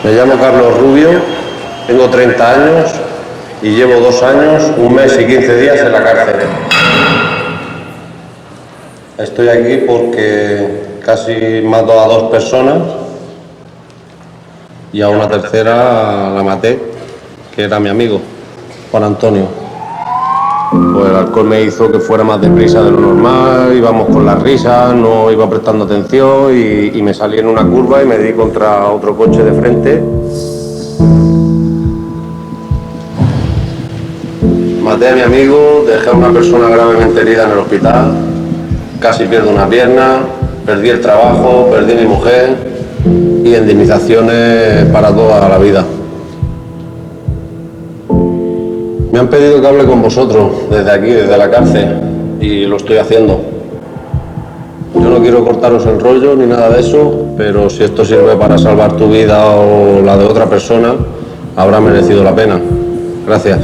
Me llamo Carlos Rubio, tengo 30 años y llevo 2 años, 1 mes y 15 días en la cárcel. Estoy aquí porque casi mato a 2 personas y a una tercera la maté, que era mi amigo, Juan Antonio. Pues el alcohol me hizo que fuera más deprisa de lo normal, íbamos con las risas, no iba prestando atención y me salí en una curva y me di contra otro coche de frente. Maté a mi amigo, dejé a una persona gravemente herida en el hospital, casi pierdo una pierna, perdí el trabajo, perdí a mi mujer y indemnizaciones para toda la vida. Me han pedido que hable con vosotros desde aquí, desde la cárcel, y lo estoy haciendo. Yo no quiero cortaros el rollo ni nada de eso, pero si esto sirve para salvar tu vida o la de otra persona, habrá merecido la pena. Gracias.